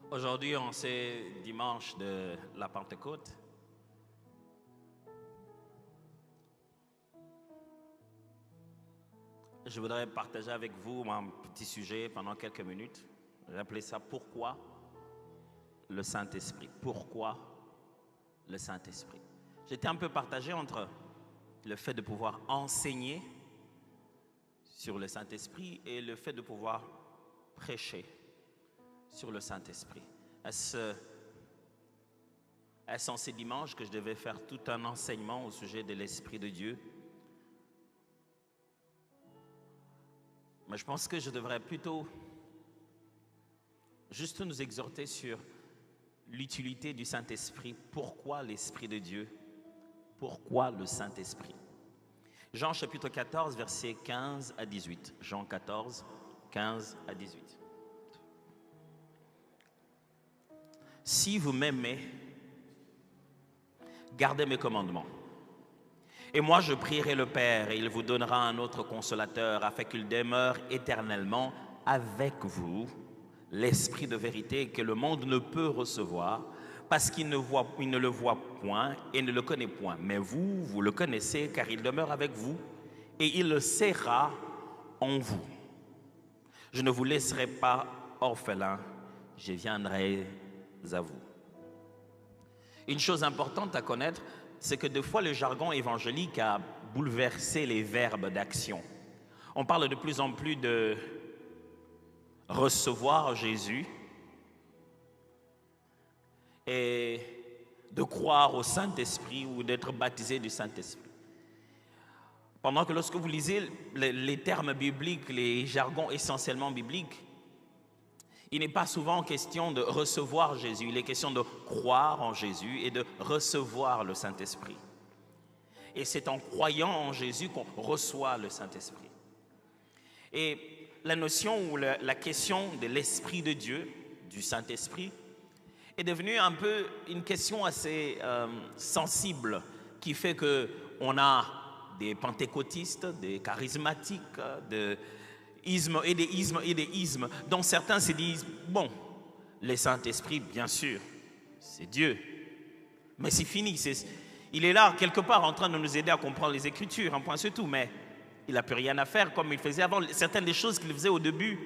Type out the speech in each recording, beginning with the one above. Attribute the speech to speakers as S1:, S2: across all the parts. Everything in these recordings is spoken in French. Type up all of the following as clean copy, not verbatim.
S1: Aujourd'hui, on sait dimanche de la Pentecôte. Je voudrais partager avec vous un petit sujet pendant quelques minutes. J'ai appelé ça « Pourquoi le Saint-Esprit ?» Pourquoi le Saint-Esprit? J'étais un peu partagé entre le fait de pouvoir enseigner sur le Saint-Esprit et le fait de pouvoir prêcher sur le Saint-Esprit. Est-ce en ces dimanches que je devais faire tout un enseignement au sujet de l'Esprit de Dieu? Mais je pense que je devrais plutôt juste nous exhorter sur l'utilité du Saint-Esprit. Pourquoi l'Esprit de Dieu? Pourquoi le Saint-Esprit? Jean chapitre 14, versets 15 à 18. Jean 14, 15 à 18. Si vous m'aimez, gardez mes commandements. Et moi, je prierai le Père, et il vous donnera un autre consolateur, afin qu'il demeure éternellement avec vous, l'Esprit de vérité que le monde ne peut recevoir, parce qu'il ne le voit point et ne le connaît point. Mais vous, vous le connaissez, car il demeure avec vous, et il le sera en vous. Je ne vous laisserai pas orphelins, je viendrai à vous. Une chose importante à connaître, c'est que des fois le jargon évangélique a bouleversé les verbes d'action. On parle de plus en plus de recevoir Jésus et de croire au Saint-Esprit ou d'être baptisé du Saint-Esprit. Pendant que lorsque vous lisez les termes bibliques, les jargons essentiellement bibliques, il n'est pas souvent question de recevoir Jésus, il est question de croire en Jésus et de recevoir le Saint-Esprit. Et c'est en croyant en Jésus qu'on reçoit le Saint-Esprit. Et la notion ou la question de l'Esprit de Dieu, du Saint-Esprit, est devenue un peu une question assez sensible, qui fait qu'on a des pentecôtistes, des charismatiques, des ismes, dont certains se disent, bon, le Saint-Esprit, bien sûr, c'est Dieu, mais c'est fini, il est là quelque part en train de nous aider à comprendre les Écritures, un point c'est tout, mais il n'a plus rien à faire comme il faisait avant. Certaines des choses qu'il faisait au début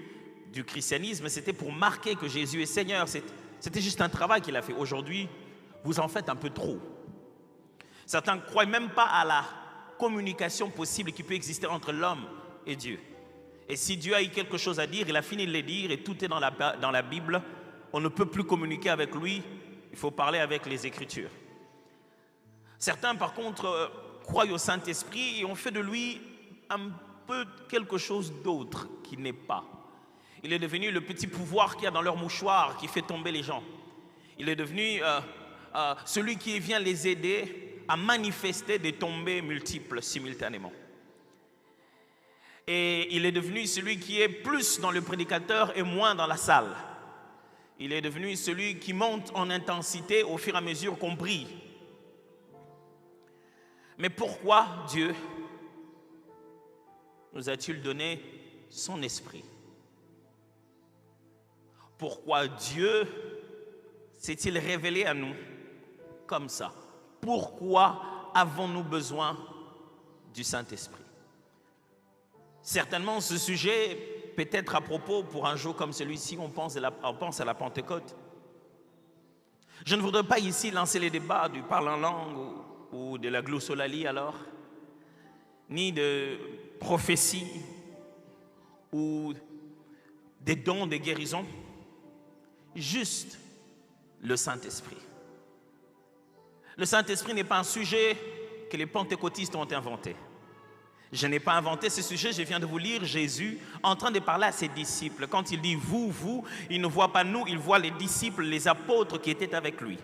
S1: du christianisme, c'était pour marquer que Jésus est Seigneur, c'était juste un travail qu'il a fait. Aujourd'hui, vous en faites un peu trop. Certains ne croient même pas à la communication possible qui peut exister entre l'homme et Dieu. Et si Dieu a eu quelque chose à dire, il a fini de le dire et tout est dans la Bible. On ne peut plus communiquer avec lui, il faut parler avec les Écritures. Certains, par contre, croient au Saint-Esprit et ont fait de lui un peu quelque chose d'autre qu'il n'est pas. Il est devenu le petit pouvoir qu'il y a dans leur mouchoir qui fait tomber les gens. Il est devenu celui qui vient les aider à manifester des tombées multiples simultanément. Et il est devenu celui qui est plus dans le prédicateur et moins dans la salle. Il est devenu celui qui monte en intensité au fur et à mesure qu'on brille. Mais pourquoi Dieu nous a-t-il donné son esprit? Pourquoi Dieu s'est-il révélé à nous comme ça? Pourquoi avons-nous besoin du Saint-Esprit? Certainement, ce sujet peut être à propos pour un jour comme celui-ci, on pense à la Pentecôte. Je ne voudrais pas ici lancer les débats du parle en langue ou de la glossolalie alors, ni de prophétie ou des dons de guérison, juste le Saint-Esprit. Le Saint-Esprit n'est pas un sujet que les pentecôtistes ont inventé. Je n'ai pas inventé ce sujet, je viens de vous lire Jésus en train de parler à ses disciples. Quand il dit vous, il ne voit pas nous, il voit les disciples, les apôtres qui étaient avec lui.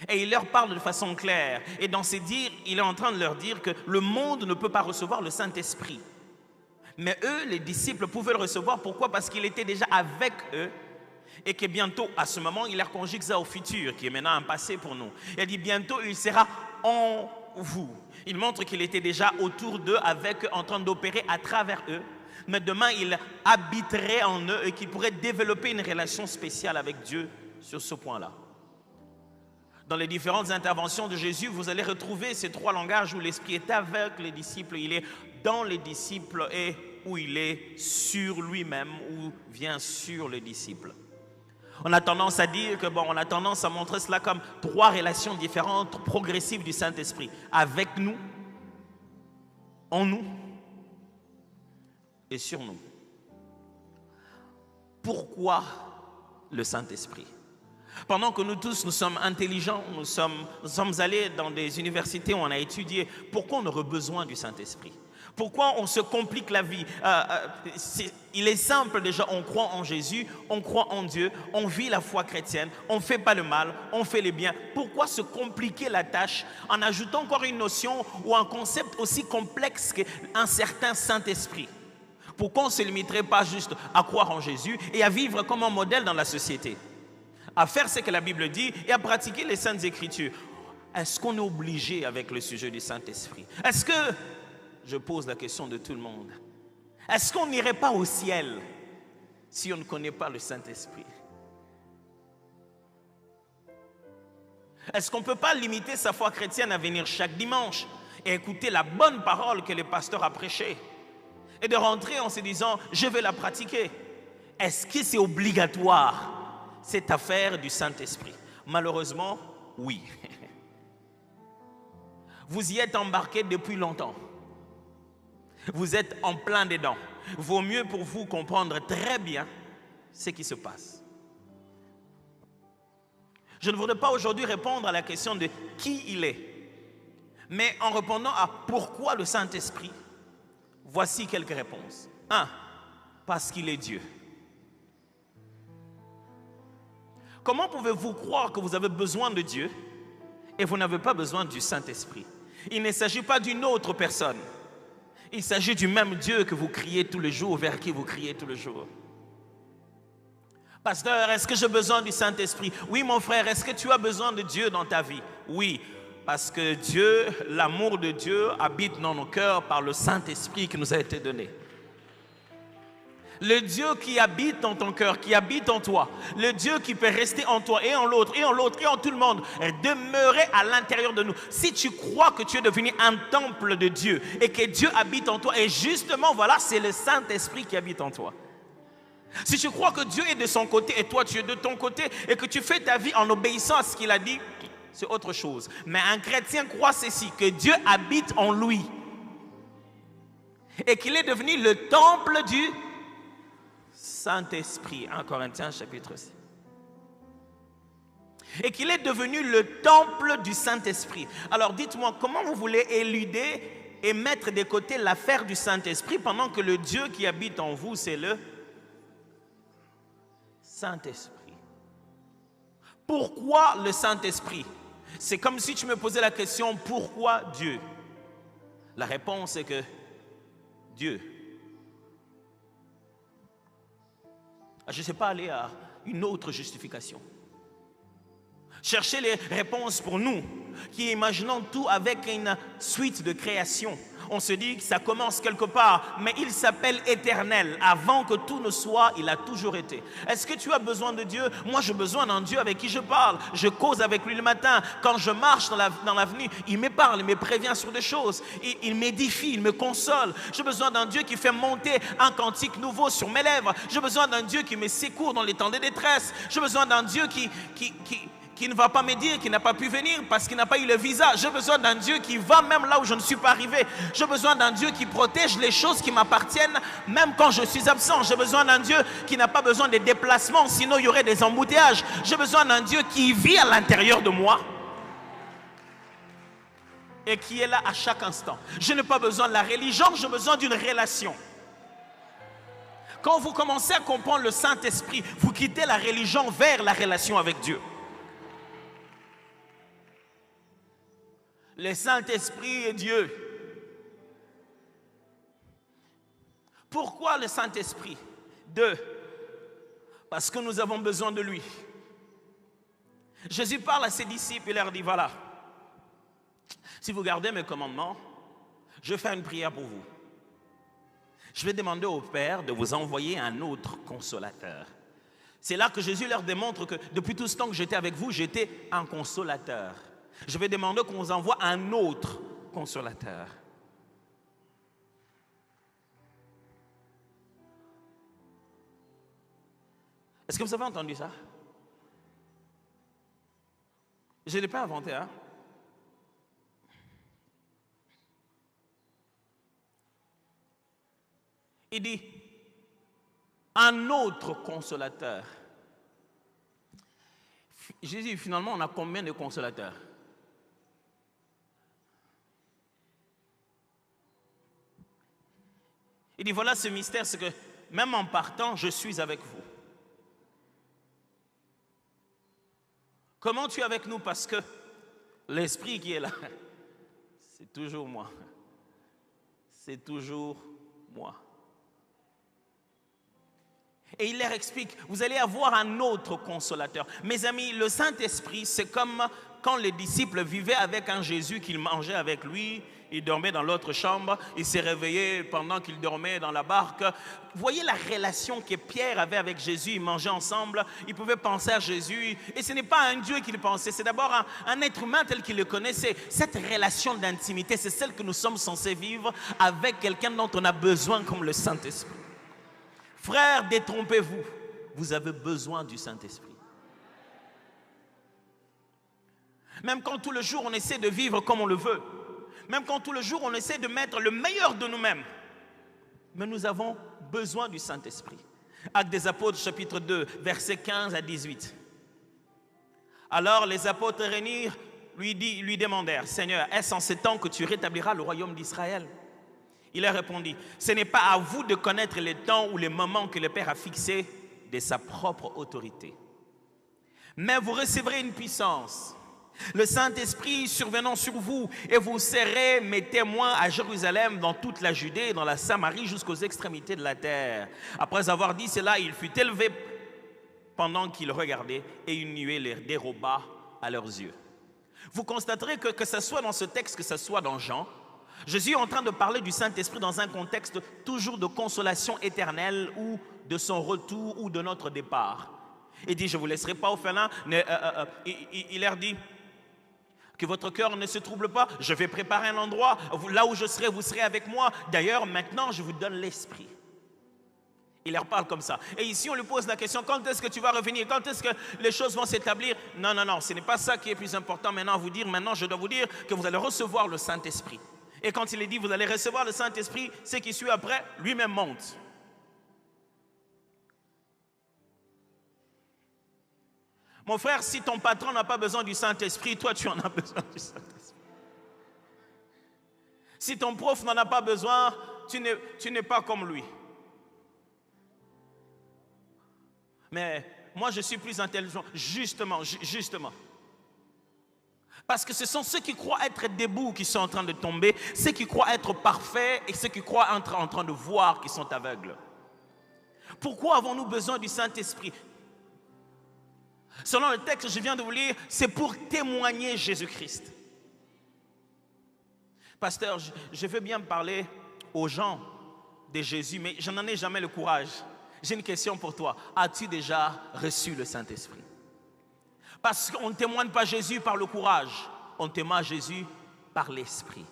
S1: Et il leur parle de façon claire. Et dans ses dires, il est en train de leur dire que le monde ne peut pas recevoir le Saint-Esprit. Mais eux, les disciples, pouvaient le recevoir. Pourquoi? Parce qu'il était déjà avec eux. Et que bientôt, à ce moment, il leur conjugue ça au futur, qui est maintenant un passé pour nous. Il dit bientôt, il sera en vous. Il montre qu'il était déjà autour d'eux, avec eux, en train d'opérer à travers eux. mais demain il habiterait en eux et qu'ils pourraient développer une relation spéciale avec Dieu sur ce point-là. Dans les différentes interventions de Jésus, vous allez retrouver ces trois langages où l'Esprit est avec les disciples, il est dans les disciples et où il est sur lui-même, ou vient sur les disciples. On a tendance à dire que, on a tendance à montrer cela comme trois relations différentes, progressives du Saint-Esprit. Avec nous, en nous et sur nous. Pourquoi le Saint-Esprit? Pendant que nous tous, nous sommes intelligents, nous sommes allés dans des universités où on a étudié, pourquoi on aurait besoin du Saint-Esprit? Pourquoi on se complique la vie? Il est simple déjà, on croit en Jésus, on croit en Dieu, on vit la foi chrétienne, on ne fait pas le mal, on fait le bien. Pourquoi se compliquer la tâche en ajoutant encore une notion ou un concept aussi complexe qu'un certain Saint-Esprit? Pourquoi on ne se limiterait pas juste à croire en Jésus et à vivre comme un modèle dans la société? À faire ce que la Bible dit et à pratiquer les Saintes Écritures. Est-ce qu'on est obligé avec le sujet du Saint-Esprit? Est-ce que, je pose la question de tout le monde, est-ce qu'on n'irait pas au ciel si on ne connaît pas le Saint-Esprit? Est-ce qu'on ne peut pas limiter sa foi chrétienne à venir chaque dimanche et écouter la bonne parole que le pasteur a prêchée et de rentrer en se disant, je vais la pratiquer? Est-ce que c'est obligatoire, cette affaire du Saint-Esprit? Malheureusement, oui. Vous y êtes embarqué depuis longtemps. Vous êtes en plein dedans. Vaut mieux pour vous comprendre très bien ce qui se passe. Je ne voudrais pas aujourd'hui répondre à la question de qui il est, mais en répondant à pourquoi le Saint-Esprit, voici quelques réponses. 1. Parce qu'il est Dieu. Comment pouvez-vous croire que vous avez besoin de Dieu et vous n'avez pas besoin du Saint-Esprit? Il ne s'agit pas d'une autre personne. Il s'agit du même Dieu que vous criez tous les jours, vers qui vous criez tous les jours. Pasteur, est-ce que j'ai besoin du Saint-Esprit? Oui, mon frère, est-ce que tu as besoin de Dieu dans ta vie? Oui, parce que Dieu, l'amour de Dieu habite dans nos cœurs par le Saint-Esprit qui nous a été donné. Le Dieu qui habite dans ton cœur, qui habite en toi, le Dieu qui peut rester en toi et en l'autre et en l'autre et en tout le monde, demeurer à l'intérieur de nous. Si tu crois que tu es devenu un temple de Dieu et que Dieu habite en toi, et justement voilà, c'est le Saint-Esprit qui habite en toi. Si tu crois que Dieu est de son côté et toi tu es de ton côté et que tu fais ta vie en obéissant à ce qu'il a dit, c'est autre chose. Mais un chrétien croit ceci, que Dieu habite en lui et qu'il est devenu le temple du Saint-Esprit, 1 Corinthiens chapitre 6. Et qu'il est devenu le temple du Saint-Esprit. Alors dites-moi, comment vous voulez éluder et mettre de côté l'affaire du Saint-Esprit pendant que le Dieu qui habite en vous, c'est le Saint-Esprit? Pourquoi le Saint-Esprit? C'est comme si tu me posais la question, pourquoi Dieu? La réponse est que Dieu. Je ne sais pas aller à une autre justification. Chercher les réponses pour nous, qui imaginons tout avec une suite de création. On se dit que ça commence quelque part, mais il s'appelle éternel. Avant que tout ne soit, il a toujours été. Est-ce que tu as besoin de Dieu? Moi, j'ai besoin d'un Dieu avec qui je parle. Je cause avec lui le matin. Quand je marche dans l'avenue, il me parle, il me prévient sur des choses. Il m'édifie, il me console. J'ai besoin d'un Dieu qui fait monter un cantique nouveau sur mes lèvres. J'ai besoin d'un Dieu qui me secourt dans les temps de détresse. J'ai besoin d'un Dieu qui ne va pas me dire qu'il n'a pas pu venir parce qu'il n'a pas eu le visa. J'ai besoin d'un Dieu qui va même là où je ne suis pas arrivé. J'ai besoin d'un Dieu qui protège les choses qui m'appartiennent même quand je suis absent. J'ai besoin d'un Dieu qui n'a pas besoin de déplacements, sinon il y aurait des embouteillages. J'ai besoin d'un Dieu qui vit à l'intérieur de moi et qui est là à chaque instant. Je n'ai pas besoin de la religion, j'ai besoin d'une relation. Quand vous commencez à comprendre le Saint-Esprit, vous quittez la religion vers la relation avec Dieu. Le Saint-Esprit est Dieu. Pourquoi le Saint-Esprit? 2. Parce que nous avons besoin de lui. Jésus parle à ses disciples et leur dit, voilà, si vous gardez mes commandements, je fais une prière pour vous. Je vais demander au Père de vous envoyer un autre consolateur. C'est là que Jésus leur démontre que depuis tout ce temps que j'étais avec vous, j'étais un consolateur. Je vais demander qu'on vous envoie un autre consolateur. Est-ce que vous avez entendu ça? Je ne l'ai pas inventé, hein? Il dit, un autre consolateur. Jésus, finalement, on a combien de consolateurs? Il dit, voilà ce mystère, c'est que même en partant, je suis avec vous. Comment tu es avec nous? Parce que l'Esprit qui est là, c'est toujours moi. C'est toujours moi. Et il leur explique, vous allez avoir un autre consolateur. Mes amis, le Saint-Esprit, c'est comme quand les disciples vivaient avec un Jésus qu'ils mangeaient avec lui, il dormait dans l'autre chambre, il s'est réveillé pendant qu'il dormait dans la barque. Vous voyez la relation que Pierre avait avec Jésus, ils mangeaient ensemble, ils pouvaient penser à Jésus. Et ce n'est pas un Dieu qu'il pensait, c'est d'abord un être humain tel qu'il le connaissait. Cette relation d'intimité, c'est celle que nous sommes censés vivre avec quelqu'un dont on a besoin comme le Saint-Esprit. Frères, détrompez-vous, vous avez besoin du Saint-Esprit. Même quand tout le jour on essaie de vivre comme on le veut, même quand tout le jour on essaie de mettre le meilleur de nous-mêmes, mais nous avons besoin du Saint-Esprit. Actes des Apôtres, chapitre 2, versets 15 à 18. Alors les apôtres réunis lui demandèrent, Seigneur, est-ce en ces temps que tu rétabliras le royaume d'Israël? Il leur répondit, ce n'est pas à vous de connaître les temps ou les moments que le Père a fixés de sa propre autorité. Mais vous recevrez une puissance, le Saint-Esprit survenant sur vous, et vous serez mes témoins à Jérusalem, dans toute la Judée, dans la Samarie, jusqu'aux extrémités de la terre. Après avoir dit cela, il fut élevé pendant qu'ils regardaient, et une nuée les déroba à leurs yeux. Vous constaterez que ce soit dans ce texte, que ce soit dans Jean, Jésus est en train de parler du Saint-Esprit dans un contexte toujours de consolation éternelle ou de son retour ou de notre départ. Il dit, je ne vous laisserai pas orphelins. Il leur dit que votre cœur ne se trouble pas. Je vais préparer un endroit. Là où je serai, vous serez avec moi. D'ailleurs, maintenant, je vous donne l'Esprit. Il leur parle comme ça. Et ici, on lui pose la question, quand est-ce que tu vas revenir? Quand est-ce que les choses vont s'établir? Non, ce n'est pas ça qui est plus important maintenant à vous dire. Maintenant, je dois vous dire que vous allez recevoir le Saint-Esprit. Et quand il est dit, vous allez recevoir le Saint-Esprit, ce qui suit après, lui-même monte. Mon frère, si ton patron n'a pas besoin du Saint-Esprit, toi, tu en as besoin du Saint-Esprit. Si ton prof n'en a pas besoin, tu n'es pas comme lui. Mais moi, je suis plus intelligent, justement. Parce que ce sont ceux qui croient être debout qui sont en train de tomber, ceux qui croient être parfaits et ceux qui croient être en train de voir qui sont aveugles. Pourquoi avons-nous besoin du Saint-Esprit? Selon le texte que je viens de vous lire, c'est pour témoigner Jésus-Christ. Pasteur, je veux bien parler aux gens de Jésus, mais je n'en ai jamais le courage. J'ai une question pour toi. As-tu déjà reçu le Saint-Esprit? Parce qu'on ne témoigne pas Jésus par le courage, on témoigne Jésus par l'Esprit.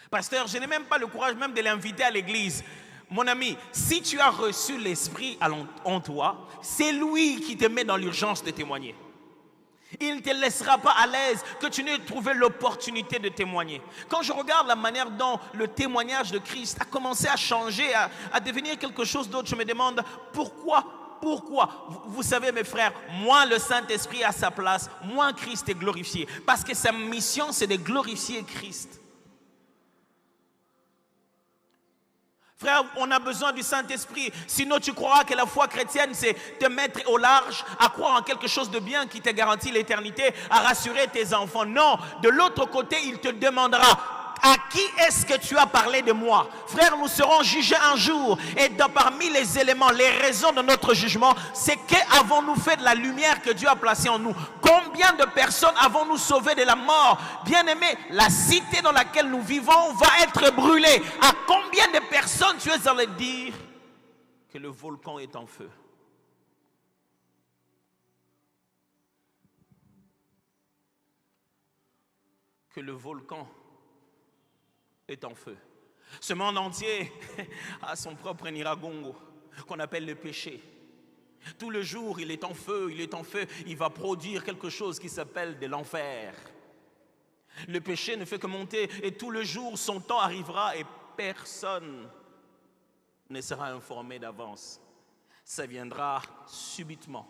S1: Pasteur, je n'ai même pas le courage même de l'inviter à l'église. Mon ami, si tu as reçu l'Esprit en toi, c'est lui qui te met dans l'urgence de témoigner. Il ne te laissera pas à l'aise que tu n'aies trouvé l'opportunité de témoigner. Quand je regarde la manière dont le témoignage de Christ a commencé à changer, à devenir quelque chose d'autre, je me demande pourquoi. Vous savez mes frères, moins le Saint-Esprit a sa place, moins Christ est glorifié. Parce que sa mission c'est de glorifier Christ. Frère, on a besoin du Saint-Esprit. Sinon, tu croiras que la foi chrétienne, c'est te mettre au large, à croire en quelque chose de bien qui te garantit l'éternité, à rassurer tes enfants. Non, de l'autre côté, il te demandera, à qui est-ce que tu as parlé de moi? Frère, nous serons jugés un jour. Et parmi les éléments, les raisons de notre jugement, c'est qu'avons-nous fait de la lumière que Dieu a placée en nous? Combien Combien de personnes avons-nous sauvées de la mort? Bien-aimés, la cité dans laquelle nous vivons va être brûlée. À combien de personnes tu es allé dire que le volcan est en feu? Que le volcan est en feu. Ce monde entier a son propre Niragongo, qu'on appelle le péché. Tout le jour, il est en feu, il est en feu. Il va produire quelque chose qui s'appelle de l'enfer. Le péché ne fait que monter et tout le jour, son temps arrivera et personne ne sera informé d'avance. Ça viendra subitement.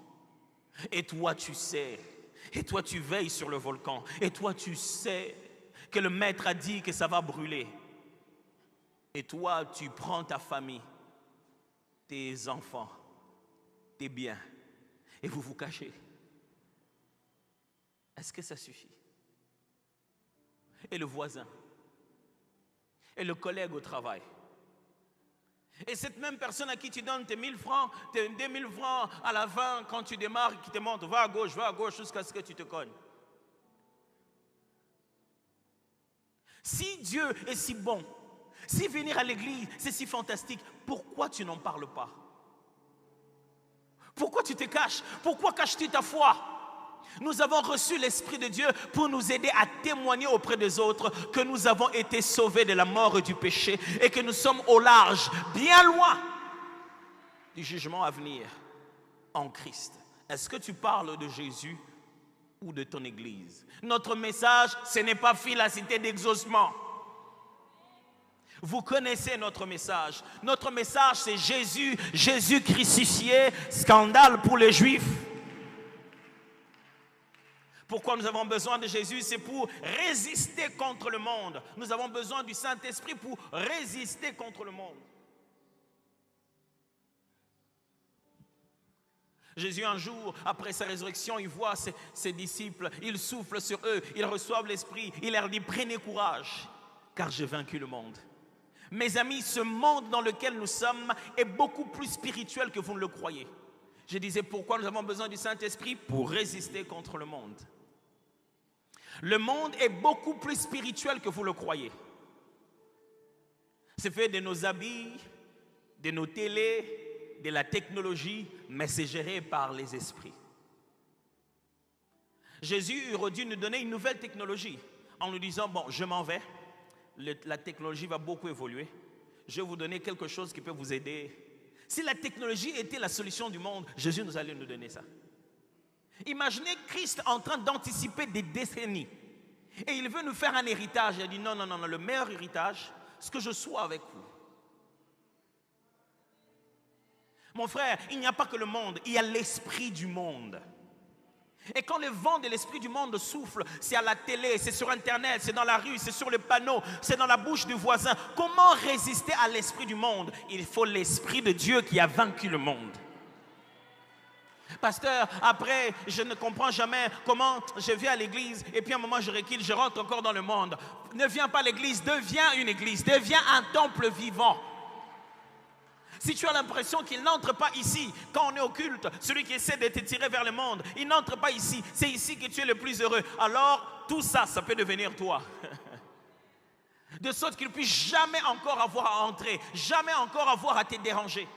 S1: Et toi, tu sais. Et toi, tu veilles sur le volcan. Et toi, tu sais que le maître a dit que ça va brûler. Et toi, tu prends ta famille, tes enfants, tes biens, et vous vous cachez. Est-ce que ça suffit? Et le voisin, et le collègue au travail, et cette même personne à qui tu donnes tes 1000 francs, tes 2000 francs à la fin, quand tu démarres, qui te montre, va à gauche, jusqu'à ce que tu te cognes. Si Dieu est si bon, si venir à l'église, c'est si fantastique, pourquoi tu n'en parles pas? Pourquoi tu te caches? Pourquoi caches-tu ta foi? Nous avons reçu l'Esprit de Dieu pour nous aider à témoigner auprès des autres que nous avons été sauvés de la mort et du péché et que nous sommes au large, bien loin du jugement à venir en Christ. Est-ce que tu parles de Jésus ou de ton église? Notre message, ce n'est pas la cité d'exaucement. Vous connaissez notre message. Notre message, c'est Jésus, Jésus crucifié, scandale pour les Juifs. Pourquoi nous avons besoin de Jésus? C'est pour résister contre le monde. Nous avons besoin du Saint-Esprit pour résister contre le monde. Jésus, un jour, après sa résurrection, il voit ses disciples, il souffle sur eux, ils reçoivent l'Esprit, il leur dit, prenez courage, car j'ai vaincu le monde. Mes amis, ce monde dans lequel nous sommes est beaucoup plus spirituel que vous ne le croyez. Je disais, pourquoi nous avons besoin du Saint-Esprit? Pour résister contre le monde. Le monde est beaucoup plus spirituel que vous le croyez. C'est fait de nos habits, de nos télés, de la technologie, mais c'est géré par les esprits. Jésus aurait dû nous donner une nouvelle technologie en nous disant, bon, je m'en vais, la technologie va beaucoup évoluer, je vais vous donner quelque chose qui peut vous aider. Si la technologie était la solution du monde, Jésus nous allait nous donner ça. Imaginez Christ en train d'anticiper des décennies. Et il veut nous faire un héritage. Il a dit non, le meilleur héritage, c'est que je sois avec vous. Mon frère, il n'y a pas que le monde, il y a l'esprit du monde. Et quand le vent de l'esprit du monde souffle, c'est à la télé, c'est sur Internet, c'est dans la rue, c'est sur les panneaux, c'est dans la bouche du voisin. Comment résister à l'esprit du monde? Il faut l'esprit de Dieu qui a vaincu le monde. Pasteur, après, je ne comprends jamais comment je viens à l'église et puis à un moment je recule, je rentre encore dans le monde. Ne viens pas à l'église, deviens une église, deviens un temple vivant. Si tu as l'impression qu'il n'entre pas ici, quand on est au culte, celui qui essaie de te tirer vers le monde, il n'entre pas ici, c'est ici que tu es le plus heureux. Alors, tout ça, ça peut devenir toi. De sorte qu'il ne puisse jamais encore avoir à entrer, jamais encore avoir à te déranger.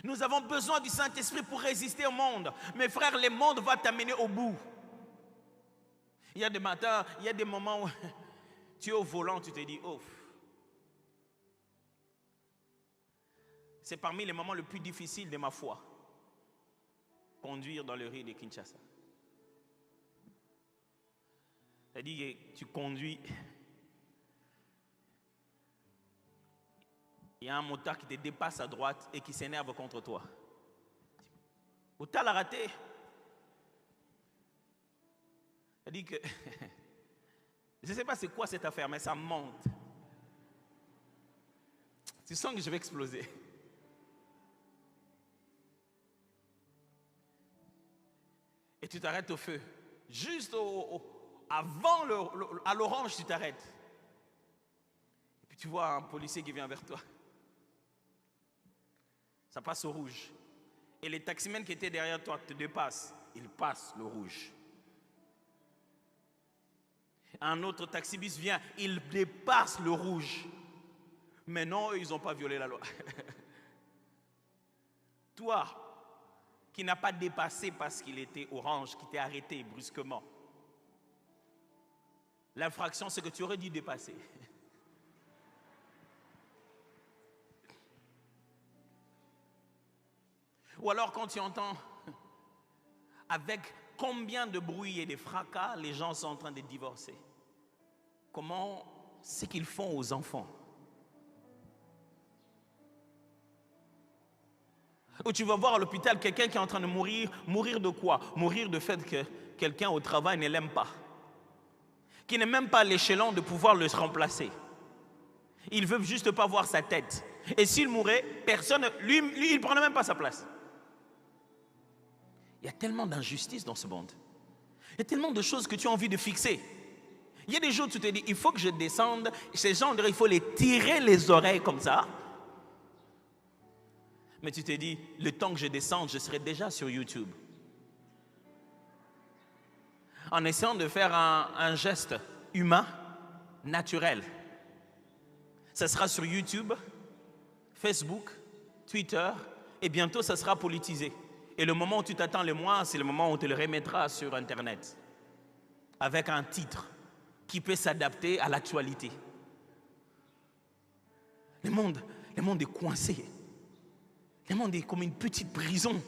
S1: Nous avons besoin du Saint-Esprit pour résister au monde. Mes frères, le monde va t'amener au bout. Il y a des matins, il y a des moments où tu es au volant, tu te dis, oh. C'est parmi les moments les plus difficiles de ma foi. Conduire dans le riz de Kinshasa. C'est-à-dire que tu conduis. Il y a un motard qui te dépasse à droite et qui s'énerve contre toi. Ou t'as la raté. C'est-à-dire que je ne sais pas c'est quoi cette affaire, mais ça monte. Tu sens que je vais exploser. Et tu t'arrêtes au feu. Juste avant à l'orange, tu t'arrêtes. Et puis tu vois un policier qui vient vers toi. Ça passe au rouge. Et les taximens qui étaient derrière toi te dépassent. il passe le rouge. Un autre taxibus vient, il dépasse le rouge. Mais non, eux, ils n'ont pas violé la loi. Toi, qui n'as pas dépassé parce qu'il était orange, qui t'est arrêté brusquement, l'infraction, c'est que tu aurais dû dépasser. Ou alors quand tu entends avec combien de bruit et de fracas les gens sont en train de divorcer. Comment c'est qu'ils font aux enfants? Ou tu vas voir à l'hôpital quelqu'un qui est en train de mourir. Mourir de quoi? Mourir du fait que quelqu'un au travail ne l'aime pas. Qui n'est même pas à l'échelon de pouvoir le remplacer. Il veut juste pas voir sa tête. Et s'il mourait, personne, lui il ne prenait même pas sa place. Il y a tellement d'injustice dans ce monde. Il y a tellement de choses que tu as envie de fixer. Il y a des jours où tu te dis, il faut que je descende. Ces gens, il faut les tirer les oreilles comme ça. Mais tu te dis, le temps que je descende, je serai déjà sur YouTube. En essayant de faire un geste humain, naturel. Ça sera sur YouTube, Facebook, Twitter, et bientôt ça sera politisé. Et le moment où tu t'attends le moins, c'est le moment où tu le remettras sur Internet. Avec un titre qui peut s'adapter à l'actualité. Le monde est coincé. Le monde est comme une petite prison.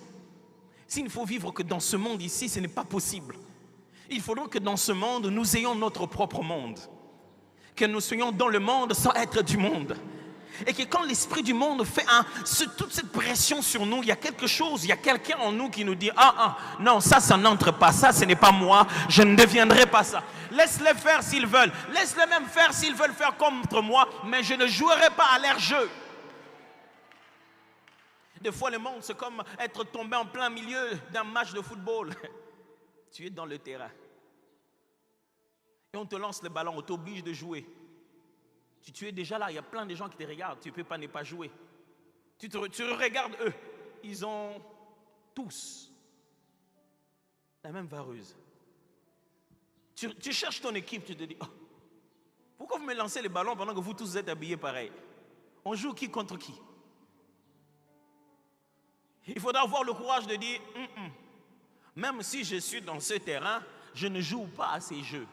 S1: S'il ne faut vivre que dans ce monde ici, ce n'est pas possible. Il faudra que dans ce monde, nous ayons notre propre monde. Que nous soyons dans le monde sans être du monde. Et que quand l'esprit du monde fait toute cette pression sur nous, il y a quelque chose, il y a quelqu'un en nous qui nous dit non, ça n'entre pas, ça ce n'est pas moi, je ne deviendrai pas ça. Laisse-les faire s'ils veulent, laisse-les même faire s'ils veulent faire contre moi, mais je ne jouerai pas à leur jeu. Des fois le monde c'est comme être tombé en plein milieu d'un match de football. Tu es dans le terrain. Et on te lance le ballon, on t'oblige de jouer. Tu es déjà là, il y a plein de gens qui te regardent, tu ne peux pas ne pas jouer. Tu regardes eux, ils ont tous la même vareuse. Tu cherches ton équipe, tu te dis, pourquoi vous me lancez les ballons pendant que vous tous êtes habillés pareil? On joue qui contre qui? Il faudra avoir le courage de dire, même si je suis dans ce terrain, je ne joue pas à ces jeux.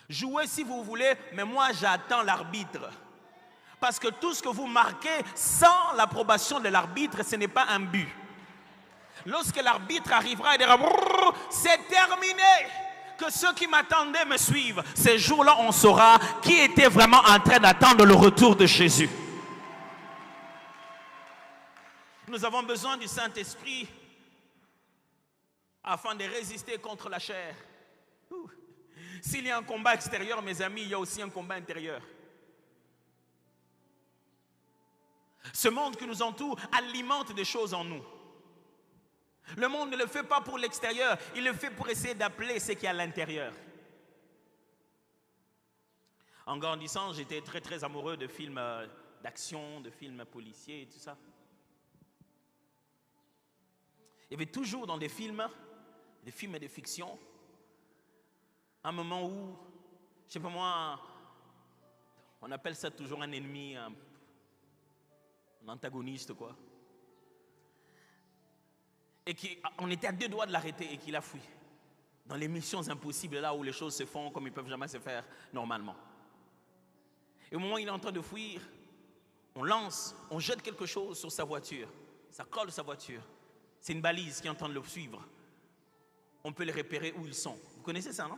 S1: Jouez si vous voulez, mais moi j'attends l'arbitre. Parce que tout ce que vous marquez sans l'approbation de l'arbitre, ce n'est pas un but. Lorsque l'arbitre arrivera, il dira, c'est terminé. Que ceux qui m'attendaient me suivent. Ces jours-là, on saura qui était vraiment en train d'attendre le retour de Jésus. Nous avons besoin du Saint-Esprit afin de résister contre la chair. S'il y a un combat extérieur, mes amis, il y a aussi un combat intérieur. Ce monde qui nous entoure alimente des choses en nous. Le monde ne le fait pas pour l'extérieur, il le fait pour essayer d'appeler ce qui est à l'intérieur. En grandissant, j'étais très très amoureux de films d'action, de films policiers et tout ça. Il y avait toujours dans des films de fiction, un moment où, je ne sais pas moi, on appelle ça toujours un ennemi, un antagoniste quoi. Et on était à 2 doigts de l'arrêter et qu'il a fui. Dans les missions impossibles, là où les choses se font comme ils ne peuvent jamais se faire normalement. Et au moment où il est en train de fuir, on jette quelque chose sur sa voiture. Ça colle sa voiture. C'est une balise qui est en train de le suivre. On peut les repérer où ils sont. Vous connaissez ça, non?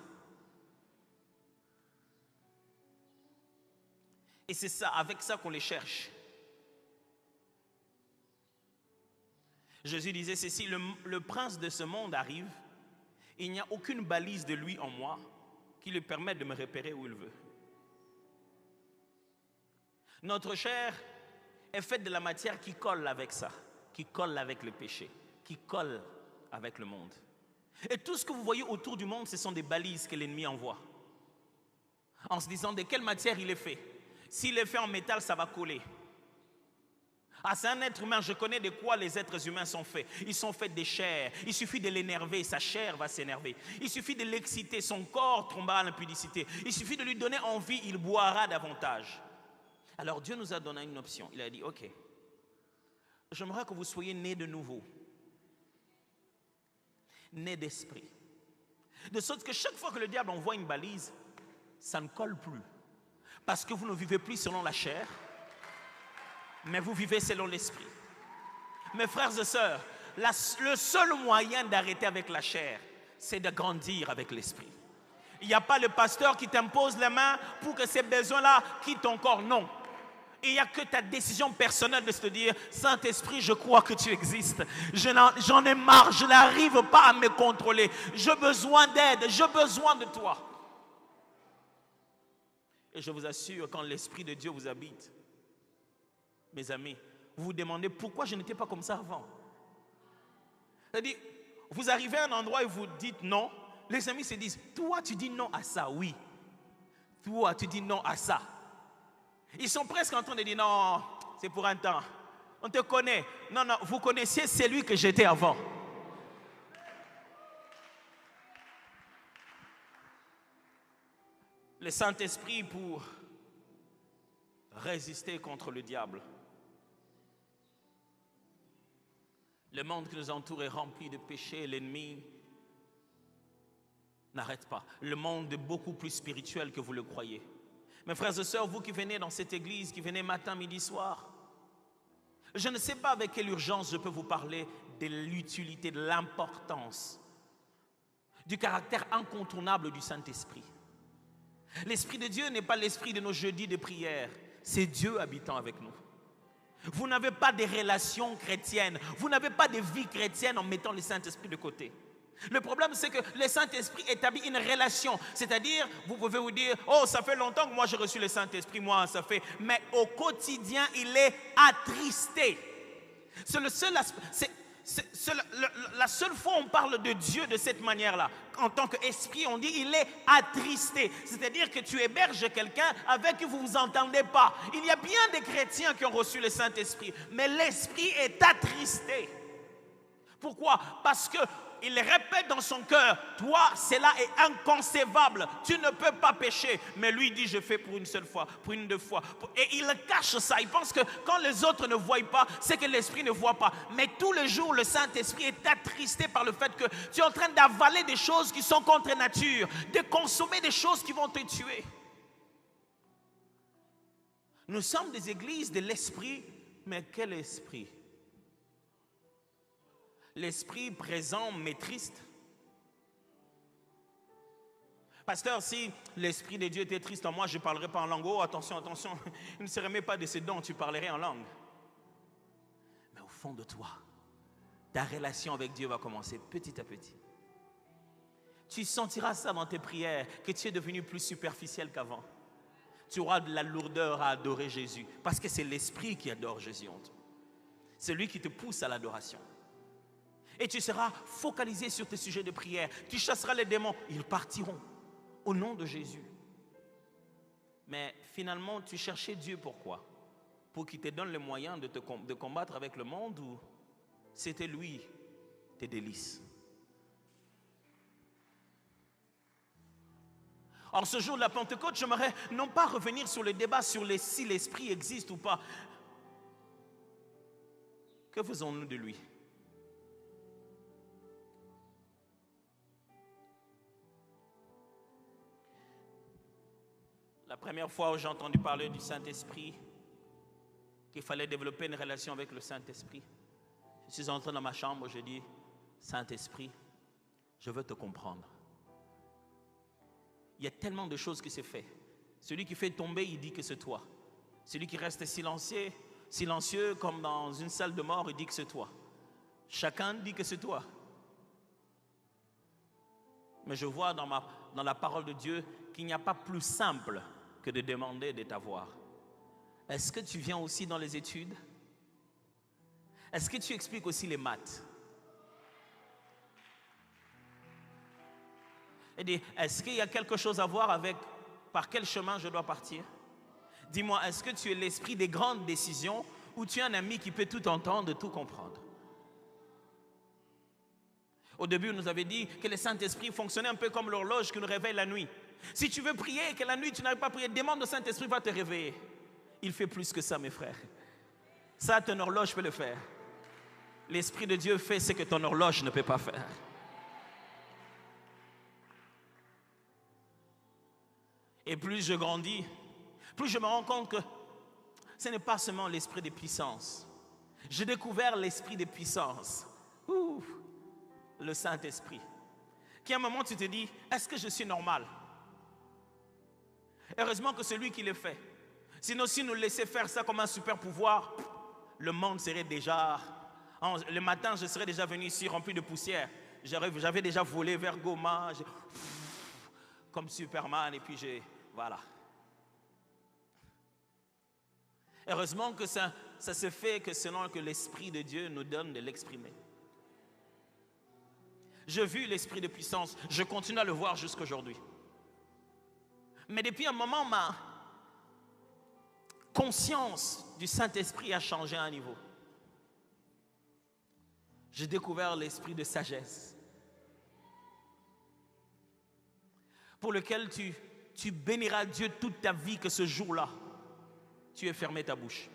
S1: Et c'est ça, avec ça qu'on les cherche. Jésus disait ceci, le prince de ce monde arrive, il n'y a aucune balise de lui en moi qui lui permette de me repérer où il veut. Notre chair est faite de la matière qui colle avec ça, qui colle avec le péché, qui colle avec le monde. Et tout ce que vous voyez autour du monde, ce sont des balises que l'ennemi envoie. En se disant de quelle matière il est fait. S'il est fait en métal, ça va coller. Ah, c'est un être humain, je connais de quoi les êtres humains sont faits. Ils sont faits de chair. Il suffit de l'énerver, sa chair va s'énerver. Il suffit de l'exciter, son corps tombera à l'impudicité. Il suffit de lui donner envie, il boira davantage. Alors Dieu nous a donné une option. Il a dit, ok, j'aimerais que vous soyez nés de nouveau. Nés d'esprit. De sorte que chaque fois que le diable envoie une balise, ça ne colle plus. Parce que vous ne vivez plus selon la chair, mais vous vivez selon l'esprit. Mes frères et sœurs, le seul moyen d'arrêter avec la chair, c'est de grandir avec l'esprit. Il n'y a pas le pasteur qui t'impose les mains pour que ces besoins-là quittent ton corps, non. Il n'y a que ta décision personnelle de se dire, Saint-Esprit, je crois que tu existes. J'en ai marre, je n'arrive pas à me contrôler. J'ai besoin d'aide, j'ai besoin de toi. Et je vous assure, quand l'Esprit de Dieu vous habite, mes amis, vous vous demandez pourquoi je n'étais pas comme ça avant. C'est-à-dire, vous arrivez à un endroit et vous dites non, les amis se disent, toi tu dis non à ça, oui. Toi tu dis non à ça. Ils sont presque en train de dire non, c'est pour un temps. On te connaît. Non, non, vous connaissiez celui que j'étais avant. Le Saint-Esprit pour résister contre le diable. Le monde qui nous entoure est rempli de péchés, l'ennemi n'arrête pas. Le monde est beaucoup plus spirituel que vous le croyez. Mes frères et sœurs, vous qui venez dans cette église, qui venez matin, midi, soir, je ne sais pas avec quelle urgence je peux vous parler de l'utilité, de l'importance, du caractère incontournable du Saint-Esprit. L'Esprit de Dieu n'est pas l'esprit de nos jeudis de prière, c'est Dieu habitant avec nous. Vous n'avez pas de relations chrétiennes, vous n'avez pas de vie chrétienne en mettant le Saint-Esprit de côté. Le problème, c'est que le Saint-Esprit établit une relation. C'est-à-dire, vous pouvez vous dire, oh, ça fait longtemps que moi j'ai reçu le Saint-Esprit, moi ça fait. Mais au quotidien, il est attristé. C'est le seul aspect. La seule fois où on parle de Dieu de cette manière-là, en tant qu'esprit, on dit il est attristé. C'est-à-dire que tu héberges quelqu'un avec qui vous ne vous entendez pas. Il y a bien des chrétiens qui ont reçu le Saint-Esprit, mais l'esprit est attristé. Pourquoi? Parce que il répète dans son cœur, toi, cela est inconcevable, tu ne peux pas pécher. Mais lui dit, je fais pour une seule fois, pour une deux fois. Et il cache ça, il pense que quand les autres ne voient pas, c'est que l'esprit ne voit pas. Mais tous les jours, le Saint-Esprit est attristé par le fait que tu es en train d'avaler des choses qui sont contre nature, de consommer des choses qui vont te tuer. Nous sommes des églises de l'esprit, mais quel esprit? L'esprit présent mais triste. Pasteur, si l'Esprit de Dieu était triste en moi, je ne parlerais pas en langue. Oh, attention, attention, il ne serait même pas de ces dons, tu parlerais en langue. Mais au fond de toi, ta relation avec Dieu va commencer petit à petit. Tu sentiras ça dans tes prières, que tu es devenu plus superficiel qu'avant. Tu auras de la lourdeur à adorer Jésus, parce que c'est l'Esprit qui adore Jésus en toi. C'est lui qui te pousse à l'adoration. Et tu seras focalisé sur tes sujets de prière. Tu chasseras les démons. Ils partiront au nom de Jésus. Mais finalement, tu cherchais Dieu pourquoi? Pour qu'il te donne les moyens de combattre avec le monde, ou c'était lui tes délices? Alors ce jour de la Pentecôte, j'aimerais non pas revenir sur le débat sur si l'Esprit existe ou pas. Que faisons-nous de lui? La première fois où j'ai entendu parler du Saint-Esprit, qu'il fallait développer une relation avec le Saint-Esprit, je suis entré dans ma chambre, j'ai dit, Saint-Esprit, je veux te comprendre. Il y a tellement de choses qui se font. Celui qui fait tomber, il dit que c'est toi. Celui qui reste silencieux comme dans une salle de mort, il dit que c'est toi. Chacun dit que c'est toi. Mais je vois dans la parole de Dieu qu'il n'y a pas plus simple que de demander de t'avoir. Est-ce que tu viens aussi dans les études? Est-ce que tu expliques aussi les maths? Est-ce qu'il y a quelque chose à voir avec par quel chemin je dois partir? Dis-moi, est-ce que tu es l'esprit des grandes décisions Ou tu as un ami qui peut tout entendre, tout comprendre. Au début, on nous avait dit que le Saint-Esprit fonctionnait un peu comme l'horloge qui nous réveille la nuit. Si tu veux prier et que la nuit tu n'arrives pas à prier, demande au Saint-Esprit, va te réveiller. Il fait plus que ça, mes frères. Ça, ton horloge peut le faire. L'Esprit de Dieu fait ce que ton horloge ne peut pas faire. Et plus je grandis, plus je me rends compte que ce n'est pas seulement l'esprit de puissance. J'ai découvert l'esprit de puissance. Le Saint-Esprit. Qui à un moment tu te dis, est-ce que je suis normal? Heureusement que c'est lui qui le fait. Sinon, si nous laissait faire ça comme un super pouvoir, le monde serait déjà... Le matin, je serais déjà venu ici rempli de poussière. J'avais déjà volé vers Goma, comme Superman, et puis voilà. Heureusement que ça se fait que selon que l'Esprit de Dieu nous donne de l'exprimer. J'ai vu l'Esprit de puissance, je continue à le voir jusqu'aujourd'hui. Mais depuis un moment, ma conscience du Saint-Esprit a changé à un niveau. J'ai découvert l'esprit de sagesse pour lequel tu béniras Dieu toute ta vie que ce jour-là, tu aies fermé ta bouche.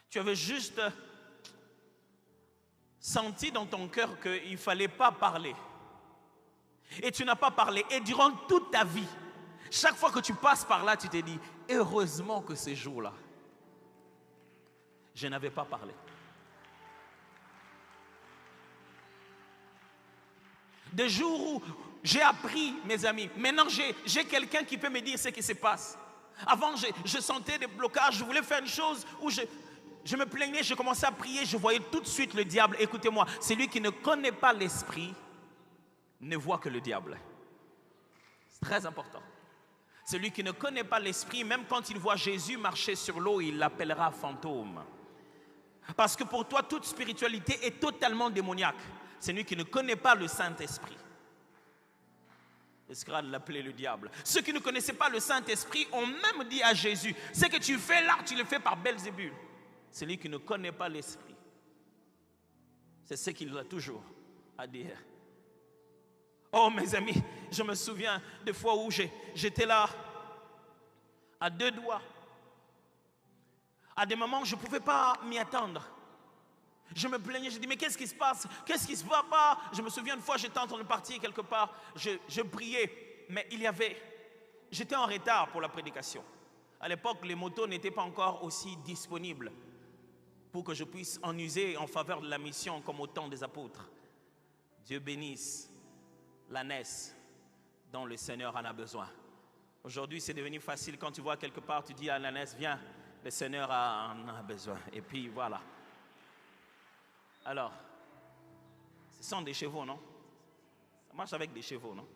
S1: Tu avais juste senti dans ton cœur qu'il ne fallait pas parler. Et tu n'as pas parlé. Et durant toute ta vie, chaque fois que tu passes par là, tu te dis, heureusement que ce jour-là, je n'avais pas parlé. Des jours où j'ai appris, mes amis, maintenant j'ai quelqu'un qui peut me dire ce qui se passe. Avant, je sentais des blocages, je voulais faire une chose où je me plaignais, je commençais à prier, je voyais tout de suite le diable. Écoutez-moi, celui qui ne connaît pas l'esprit ne voit que le diable. C'est très important. Celui qui ne connaît pas l'esprit, même quand il voit Jésus marcher sur l'eau, il l'appellera fantôme. Parce que pour toi, toute spiritualité est totalement démoniaque. Celui qui ne connaît pas le Saint-Esprit risquera de l'appeler le diable. Ceux qui ne connaissaient pas le Saint-Esprit ont même dit à Jésus, ce que tu fais là, tu le fais par Belzébul. Celui qui ne connaît pas l'Esprit, c'est ce qu'il a toujours à dire. Oh mes amis, je me souviens des fois où j'étais là, à deux doigts. À des moments où je ne pouvais pas m'y attendre. Je me plaignais, je dis mais qu'est-ce qui se passe? Qu'est-ce qui ne se va pas? Je me souviens une fois, j'étais en train de partir quelque part, je priais, mais j'étais en retard pour la prédication. À l'époque, les motos n'étaient pas encore aussi disponibles pour que je puisse en user en faveur de la mission comme au temps des apôtres. Dieu bénisse l'ânesse dont le Seigneur en a besoin. Aujourd'hui, c'est devenu facile. Quand tu vois quelque part, tu dis à l'ânesse, viens, le Seigneur en a besoin. Et puis voilà. Alors, ce sont des chevaux, non? Ça marche avec des chevaux, non?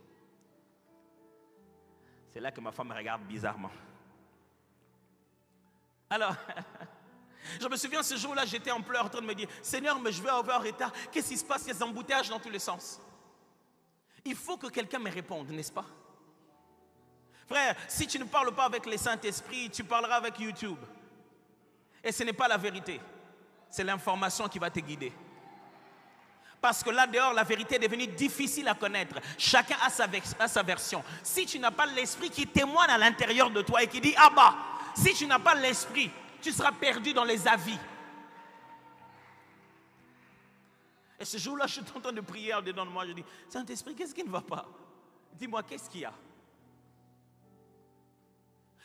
S1: C'est là que ma femme me regarde bizarrement. Alors, je me souviens ce jour-là, j'étais en pleurs en train de me dire, Seigneur, mais je vais avoir un retard. Qu'est-ce qui se passe? Il y a des embouteillages dans tous les sens. Il faut que quelqu'un me réponde, n'est-ce pas? Frère, si tu ne parles pas avec le Saint-Esprit, tu parleras avec YouTube. Et ce n'est pas la vérité. C'est l'information qui va te guider. Parce que là dehors, la vérité est devenue difficile à connaître. Chacun a sa version. Si tu n'as pas l'esprit qui témoigne à l'intérieur de toi et qui dit, ah bah, si tu n'as pas l'esprit, tu seras perdu dans les avis. Et ce jour-là, je suis en train de prier dedans de moi. Je dis, Saint-Esprit, qu'est-ce qui ne va pas? Dis-moi, qu'est-ce qu'il y a?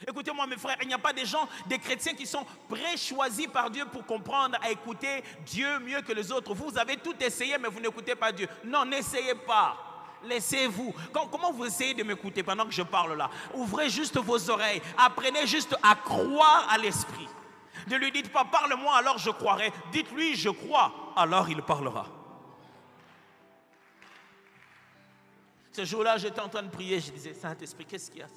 S1: Écoutez-moi mes frères, il n'y a pas des gens, des chrétiens qui sont pré-choisis par Dieu pour comprendre à écouter Dieu mieux que les autres. Vous avez tout essayé mais vous n'écoutez pas Dieu. Non, n'essayez pas. Laissez-vous. Comment vous essayez de m'écouter pendant que je parle là? Ouvrez juste vos oreilles. Apprenez juste à croire à l'Esprit. Ne lui dites pas parle-moi alors je croirai. Dites-lui je crois alors il parlera. Ce jour-là j'étais en train de prier. Je disais Saint-Esprit qu'est-ce qu'il y a?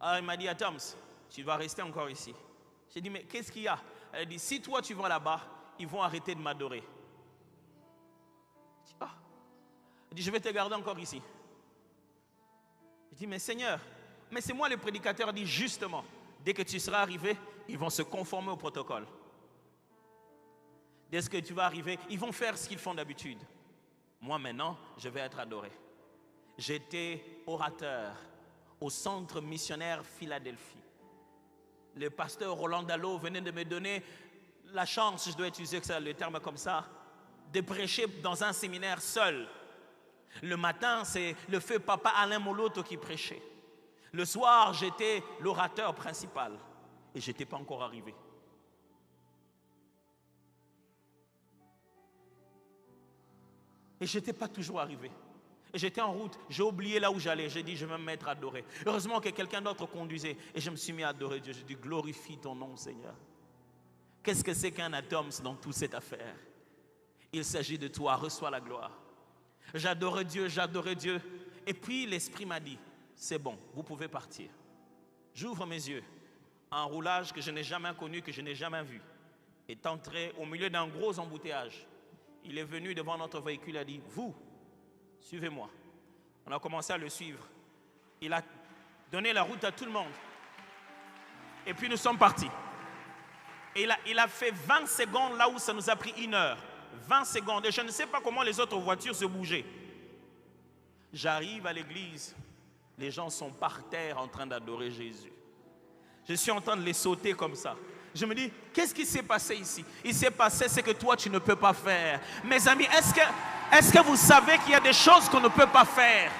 S1: Alors il m'a dit, Atoms, tu vas rester encore ici. J'ai dit, mais qu'est-ce qu'il y a? Elle a dit, si toi tu vas là-bas, ils vont arrêter de m'adorer. J'ai dit, ah. Elle dit, je vais te garder encore ici. J'ai dit, mais Seigneur, mais c'est moi le prédicateur. Elle dit, justement, Dès que tu seras arrivé, ils vont se conformer au protocole. Dès que tu vas arriver, ils vont faire ce qu'ils font d'habitude. Moi maintenant, je vais être adoré. J'étais orateur au centre missionnaire Philadelphie. Le pasteur Roland Dallot venait de me donner la chance, je dois utiliser le terme comme ça, de prêcher dans un séminaire seul. Le matin, c'est le feu papa Alain Moloto qui prêchait. Le soir, j'étais l'orateur principal et je n'étais pas encore arrivé. Et je n'étais pas toujours arrivé. Et j'étais en route, j'ai oublié là où j'allais. J'ai dit, je vais me mettre à adorer. Heureusement que quelqu'un d'autre conduisait. Et je me suis mis à adorer Dieu. J'ai dit, glorifie ton nom, Seigneur. Qu'est-ce que c'est qu'un atome dans toute cette affaire? Il s'agit de toi, reçois la gloire. J'adorais Dieu, j'adorais Dieu. Et puis l'Esprit m'a dit, c'est bon, vous pouvez partir. J'ouvre mes yeux. Un roulage que je n'ai jamais connu, que je n'ai jamais vu, est entré au milieu d'un gros embouteillage. Il est venu devant notre véhicule et a dit, vous, suivez-moi. On a commencé à le suivre. Il a donné la route à tout le monde. Et puis nous sommes partis. Et il a fait 20 secondes là où ça nous a pris 1 heure. 20 secondes. Et je ne sais pas comment les autres voitures se bougeaient. J'arrive à l'église. Les gens sont par terre en train d'adorer Jésus. Je suis en train de les sauter comme ça. Je me dis, qu'est-ce qui s'est passé ici? Il s'est passé ce que toi tu ne peux pas faire. Mes amis, est-ce que vous savez qu'il y a des choses qu'on ne peut pas faire?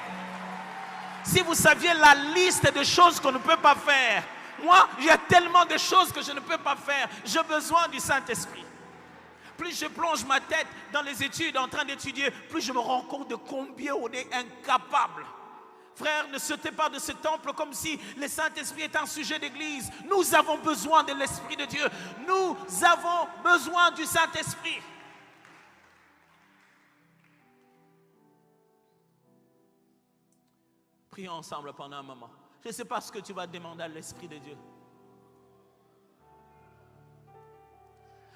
S1: Si vous saviez la liste de choses qu'on ne peut pas faire, moi, il y a tellement de choses que je ne peux pas faire. J'ai besoin du Saint-Esprit. Plus je plonge ma tête dans les études, en train d'étudier, plus je me rends compte de combien on est incapable. Frère, ne sautez pas de ce temple comme si le Saint-Esprit est un sujet d'église. Nous avons besoin de l'Esprit de Dieu. Nous avons besoin du Saint-Esprit. Prions ensemble pendant un moment. Je ne sais pas ce que tu vas demander à l'Esprit de Dieu.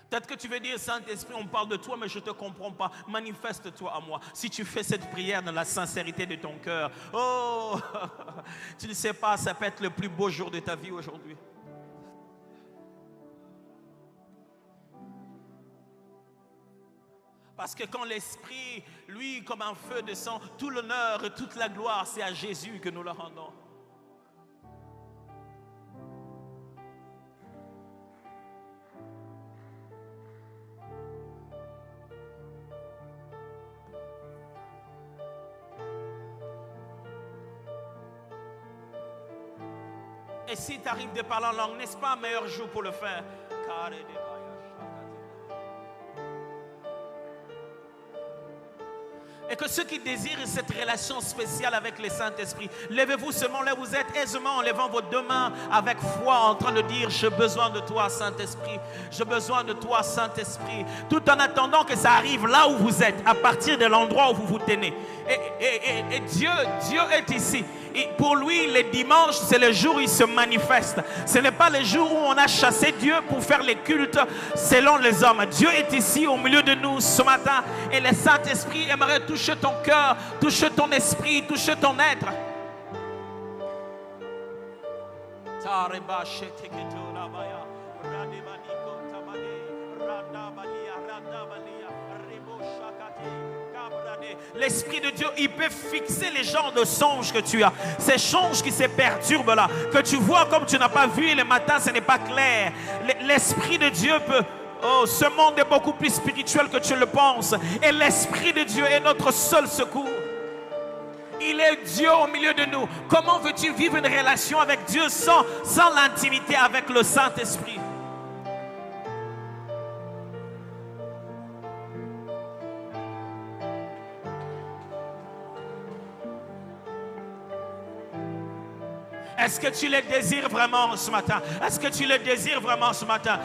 S1: Peut-être que tu veux dire, Saint-Esprit, on parle de toi, mais je ne te comprends pas. Manifeste-toi à moi. Si tu fais cette prière dans la sincérité de ton cœur, oh, tu ne sais pas, ça peut être le plus beau jour de ta vie aujourd'hui. Parce que quand l'Esprit, lui, comme un feu descend, tout l'honneur et toute la gloire, c'est à Jésus que nous le rendons. Et si tu arrives de parler en langue, n'est-ce pas un meilleur jour pour le faire? Et que ceux qui désirent cette relation spéciale avec le Saint-Esprit, levez-vous seulement là où vous êtes, aisément en levant vos 2 mains avec foi, en train de dire, j'ai besoin de toi, Saint-Esprit. J'ai besoin de toi, Saint-Esprit. Tout en attendant que ça arrive là où vous êtes, à partir de l'endroit où vous vous tenez. Et Dieu est ici. Et pour lui, les dimanches, c'est le jour où il se manifeste. Ce n'est pas le jour où on a chassé Dieu pour faire les cultes selon les hommes. Dieu est ici au milieu de nous ce matin. Et le Saint-Esprit aimerait toucher ton cœur, toucher ton esprit, toucher ton être. L'Esprit de Dieu, il peut fixer les genres de songes que tu as. Ces songes qui se perturbent là, que tu vois comme tu n'as pas vu et le matin ce n'est pas clair. L'Esprit de Dieu peut... Oh, ce monde est beaucoup plus spirituel que tu le penses. Et l'Esprit de Dieu est notre seul secours. Il est Dieu au milieu de nous. Comment veux-tu vivre une relation avec Dieu sans l'intimité avec le Saint-Esprit? Est-ce que tu le désires vraiment ce matin? Est-ce que tu le désires vraiment ce matin?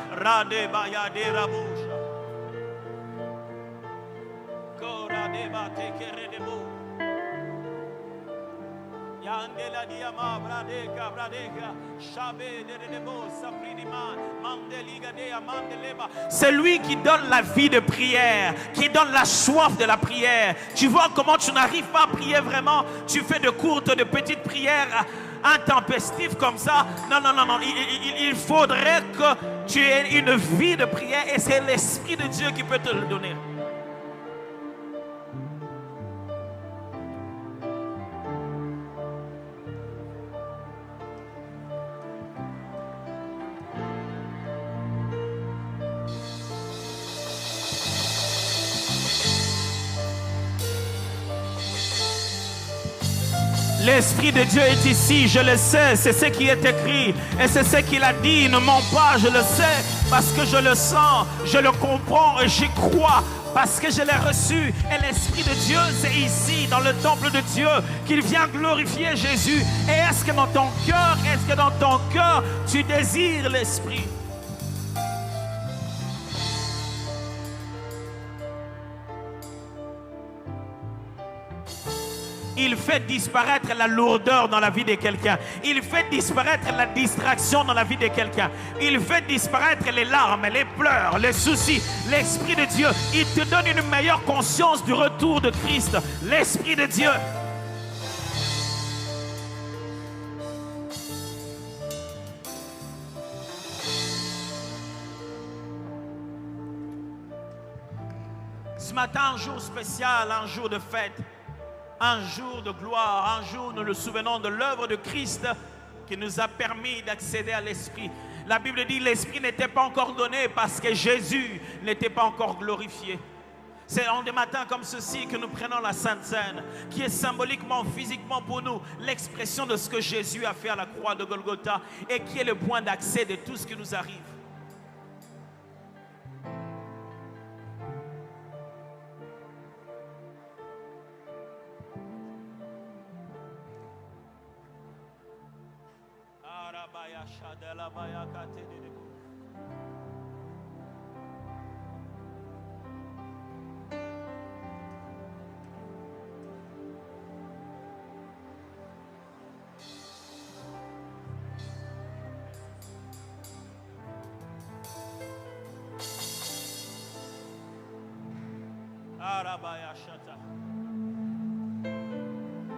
S1: C'est lui qui donne la vie de prière, qui donne la soif de la prière. Tu vois comment tu n'arrives pas à prier vraiment? Tu fais de courtes, de petites prières intempestif comme ça. Non, non, non, non. Il faudrait que tu aies une vie de prière et c'est l'Esprit de Dieu qui peut te le donner. L'Esprit de Dieu est ici, je le sais, c'est ce qui est écrit et c'est ce qu'il a dit, ne mens pas, je le sais, parce que je le sens, je le comprends et j'y crois, parce que je l'ai reçu. Et l'Esprit de Dieu, c'est ici, dans le temple de Dieu, qu'il vient glorifier Jésus. Et est-ce que dans ton cœur, tu désires l'Esprit? Il fait disparaître la lourdeur dans la vie de quelqu'un. Il fait disparaître la distraction dans la vie de quelqu'un. Il fait disparaître les larmes, les pleurs, les soucis. L'Esprit de Dieu, il te donne une meilleure conscience du retour de Christ. L'Esprit de Dieu. Ce matin, un jour spécial, un jour de fête. Un jour de gloire, un jour nous nous souvenons de l'œuvre de Christ qui nous a permis d'accéder à l'Esprit. La Bible dit que l'Esprit n'était pas encore donné parce que Jésus n'était pas encore glorifié. C'est en des matins comme ceci que nous prenons la Sainte Seine, qui est symboliquement, physiquement pour nous, l'expression de ce que Jésus a fait à la croix de Golgotha et qui est le point d'accès de tout ce qui nous arrive.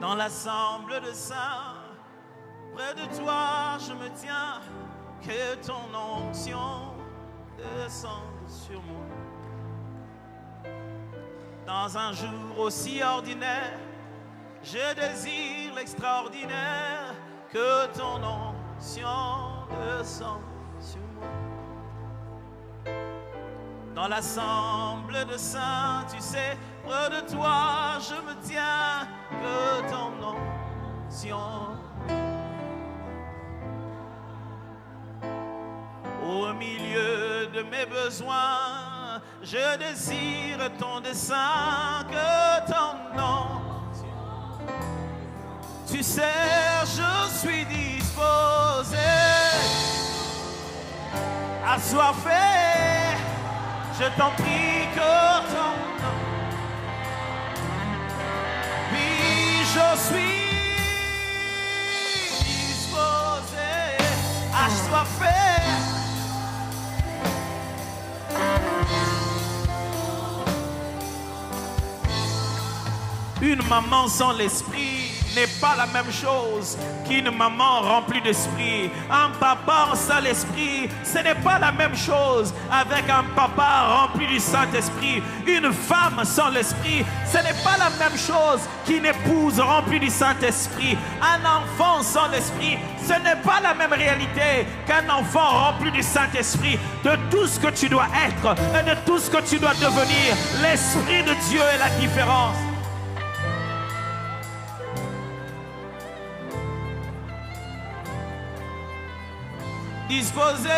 S1: Dans l'assemblée de saints, près de toi je me tiens, que ton onction descende sur moi. Dans un jour aussi ordinaire, je désire l'extraordinaire, que ton onction descende sur moi. Dans l'assemblée de saints, tu sais, près de toi je me tiens, que ton onction. Au milieu de mes besoins, je désire ton dessein, que ton nom. Tu sais, je suis disposé, assoiffé, je t'en prie, que ton nom. Oui, je suis disposé, assoiffé. Une maman sans l'esprit n'est pas la même chose qu'une maman remplie d'esprit. Un papa sans l'esprit, ce n'est pas la même chose avec un papa rempli du Saint-Esprit. Une femme sans l'esprit, ce n'est pas la même chose qu'une épouse remplie du Saint-Esprit. Un enfant sans l'esprit, ce n'est pas la même réalité qu'un enfant rempli du Saint-Esprit. De tout ce que tu dois être et de tout ce que tu dois devenir, l'Esprit de Dieu est la différence. Disposé,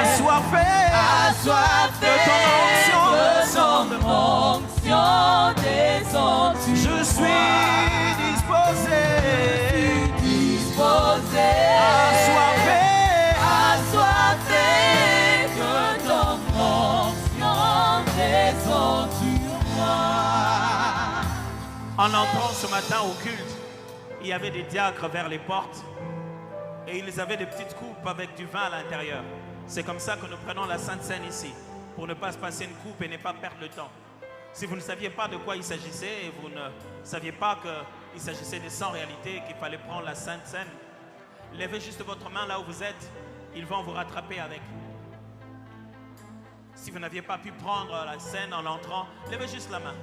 S1: assoiffé de ton onction descend. Je suis disposé, assoiffé, que ton onction descend sur moi. En entrant ce matin au culte, il y avait des diacres vers les portes et ils avaient des petites coupes avec du vin à l'intérieur. C'est comme ça que nous prenons la Sainte Seine ici, pour ne pas se passer une coupe et ne pas perdre le temps. Si vous ne saviez pas de quoi il s'agissait et vous ne saviez pas qu'il s'agissait des 100 réalités, qu'il fallait prendre la Sainte Seine, levez juste votre main là où vous êtes. Ils vont vous rattraper avec. Si vous n'aviez pas pu prendre la scène en entrant, levez juste la main.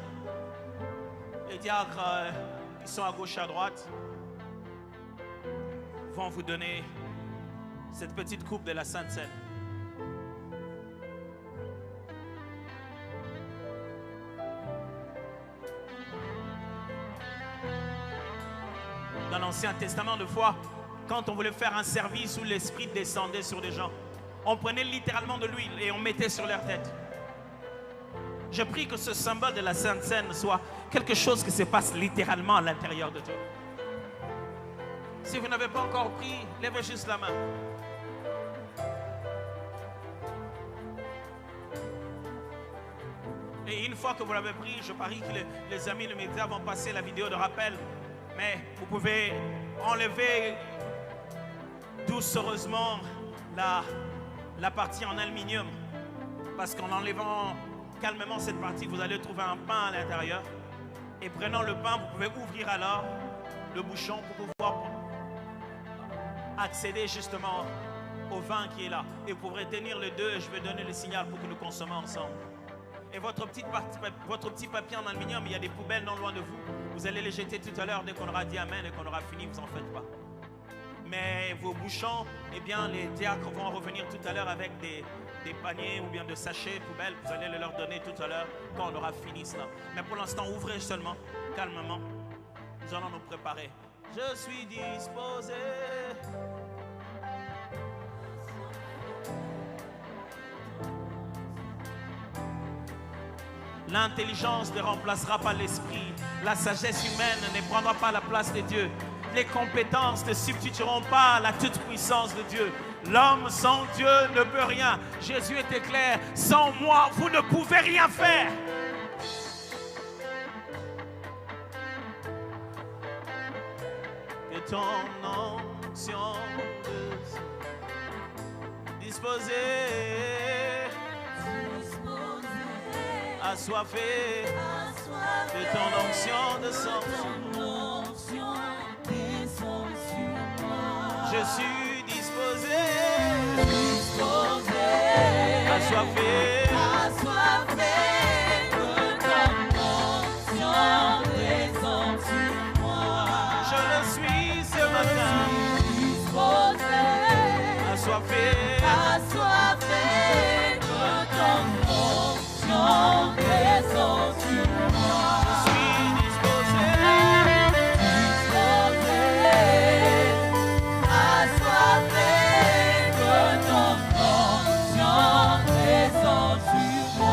S1: Les diacres qui sont à gauche et à droite vont vous donner cette petite coupe de la Sainte Seine. Dans l'Ancien Testament, de fois, quand on voulait faire un service où l'Esprit descendait sur des gens, on prenait littéralement de l'huile et on mettait sur leur tête. Je prie que ce symbole de la Sainte Seine soit quelque chose qui se passe littéralement à l'intérieur de toi. Si vous n'avez pas encore pris, levez juste la main. Et une fois que vous l'avez pris, je parie que les amis de médias vont passer la vidéo de rappel. Mais vous pouvez enlever doucereusement la partie en aluminium. Parce qu'en enlevant calmement cette partie, vous allez trouver un pain à l'intérieur. Et prenant le pain, vous pouvez ouvrir alors le bouchon pour pouvoir accéder justement au vin qui est là. Et vous pourrez tenir les deux et je vais donner le signal pour que nous consommions ensemble. Et votre petit papier en aluminium, il y a des poubelles non loin de vous. Vous allez les jeter tout à l'heure dès qu'on aura dit Amen et qu'on aura fini, vous en faites pas. Mais vos bouchons, eh bien, les diacres vont revenir tout à l'heure avec des paniers ou bien de sachets, poubelles. Vous allez les leur donner tout à l'heure quand on aura fini cela. Mais pour l'instant, ouvrez seulement, calmement. Nous allons nous préparer. Je suis disposé. L'intelligence ne remplacera pas l'esprit. La sagesse humaine ne prendra pas la place de Dieu. Les compétences ne substitueront pas la toute-puissance de Dieu. L'homme sans Dieu ne peut rien. Jésus était clair. Sans moi, vous ne pouvez rien faire. Que ton onction disposée, assoiffé de ton onction descend sur moi. Je suis disposé, assoiffé de ton onction descend sur moi. Je le suis ce matin, assoiffé de ton onction descend sur moi. Je suis disposé, assoiffé de ton onction descend sur moi.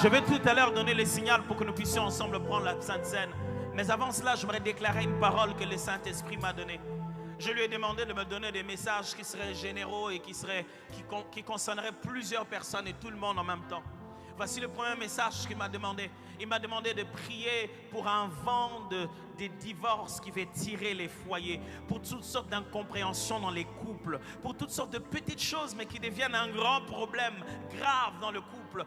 S1: Je vais tout à l'heure donner le signal pour que nous puissions ensemble prendre la Sainte Seine. Mais avant cela, j'aimerais déclarer une parole que le Saint-Esprit m'a donnée. Je lui ai demandé de me donner des messages qui seraient généraux et qui concerneraient plusieurs personnes et tout le monde en même temps. Voici le premier message qu'il m'a demandé. Il m'a demandé de prier pour un vent de divorce qui va tirer les foyers, pour toutes sortes d'incompréhensions dans les couples, pour toutes sortes de petites choses mais qui deviennent un grand problème grave dans le couple,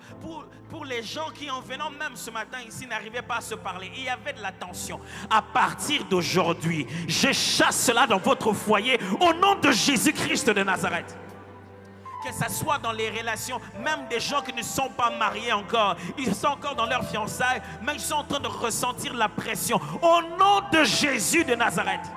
S1: pour les gens qui en venant même ce matin ici n'arrivaient pas à se parler. Et il y avait de la tension. À partir d'aujourd'hui, je chasse cela dans votre foyer au nom de Jésus-Christ de Nazareth. Que ce soit dans les relations, même des gens qui ne sont pas mariés encore, ils sont encore dans leur fiançailles, mais ils sont en train de ressentir la pression. Au nom de Jésus de Nazareth.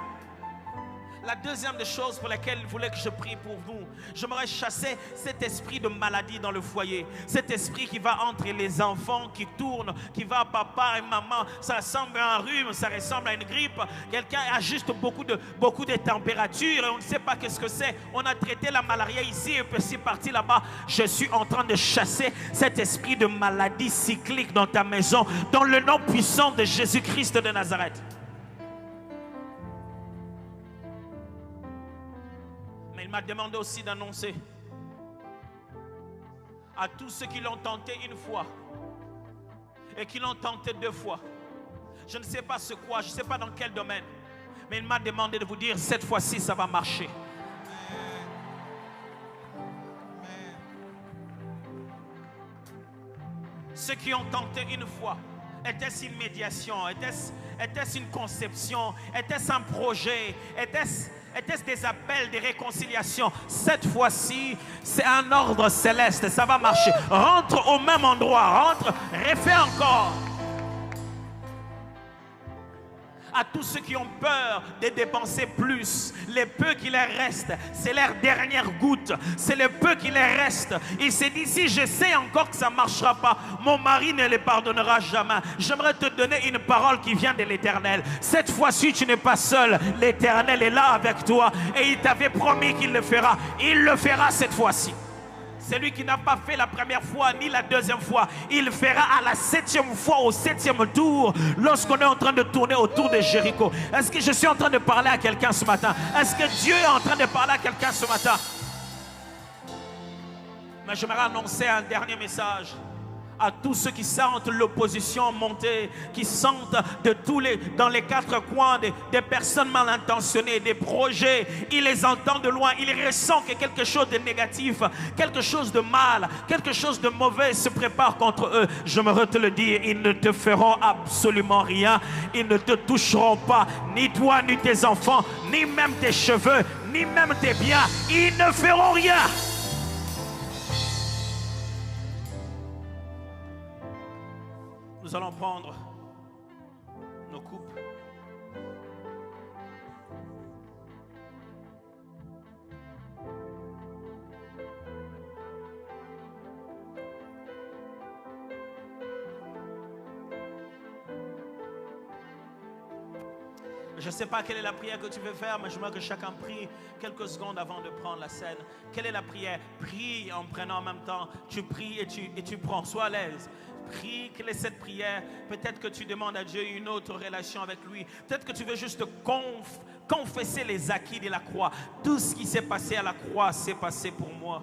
S1: La deuxième des choses pour laquelle vous voulez que je prie pour vous, j'aimerais chasser cet esprit de maladie dans le foyer. Cet esprit qui va entre les enfants, qui tourne, qui va à papa et maman. Ça ressemble à un rhume, ça ressemble à une grippe. Quelqu'un a juste beaucoup de température et on ne sait pas qu'est-ce que c'est. On a traité la malaria ici et puis c'est parti là-bas. Je suis en train de chasser cet esprit de maladie cyclique dans ta maison, dans le nom puissant de Jésus-Christ de Nazareth. Il m'a demandé aussi d'annoncer à tous ceux qui l'ont tenté une fois et qui l'ont tenté deux fois. Je ne sais pas ce quoi, je ne sais pas dans quel domaine, mais il m'a demandé de vous dire cette fois-ci ça va marcher. ceux qui ont tenté une fois, était-ce une médiation, était-ce une conception, était-ce un projet, était-ce des appels, des réconciliations? Cette fois-ci, c'est un ordre céleste, ça va marcher. Rentre au même endroit, rentre, refais encore. À tous ceux qui ont peur de dépenser plus, les peu qui leur restent, c'est leur dernière goutte, c'est le peu qui leur reste. Ils se disent, si je sais encore que ça ne marchera pas, mon mari ne les pardonnera jamais. J'aimerais te donner une parole qui vient de l'Éternel. Cette fois-ci, tu n'es pas seul, l'Éternel est là avec toi et il t'avait promis qu'il le fera. Il le fera cette fois-ci. Celui qui n'a pas fait la première fois ni la deuxième fois, il fera à la 7e fois, au 7e tour, lorsqu'on est en train de tourner autour de Jéricho. Est-ce que je suis en train de parler à quelqu'un ce matin? Est-ce que Dieu est en train de parler à quelqu'un ce matin? Mais j'aimerais annoncer un dernier message à tous ceux qui sentent l'opposition monter, qui sentent dans les quatre coins des personnes mal intentionnées, des projets. Ils les entendent de loin, ils ressentent que quelque chose de négatif, quelque chose de mal, quelque chose de mauvais se prépare contre eux. J'aimerais te le dire, ils ne te feront absolument rien. Ils ne te toucheront pas, ni toi, ni tes enfants, ni même tes cheveux, ni même tes biens. Ils ne feront rien. Nous allons prendre nos coupes. Je ne sais pas quelle est la prière que tu veux faire, mais j'aimerais que chacun prie quelques secondes avant de prendre la scène. Quelle est la prière? Prie en prenant en même temps. Tu pries et tu prends. Sois à l'aise. Prie, quelle est cette prière? Peut-être que tu demandes à Dieu une autre relation avec lui. Peut-être que tu veux juste confesser les acquis de la croix. Tout ce qui s'est passé à la croix s'est passé pour moi.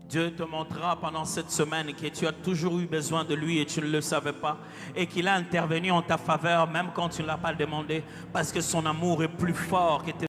S1: Dieu te montrera pendant cette semaine que tu as toujours eu besoin de lui et tu ne le savais pas. Et qu'il a intervenu en ta faveur même quand tu ne l'as pas demandé. Parce que son amour est plus fort que tes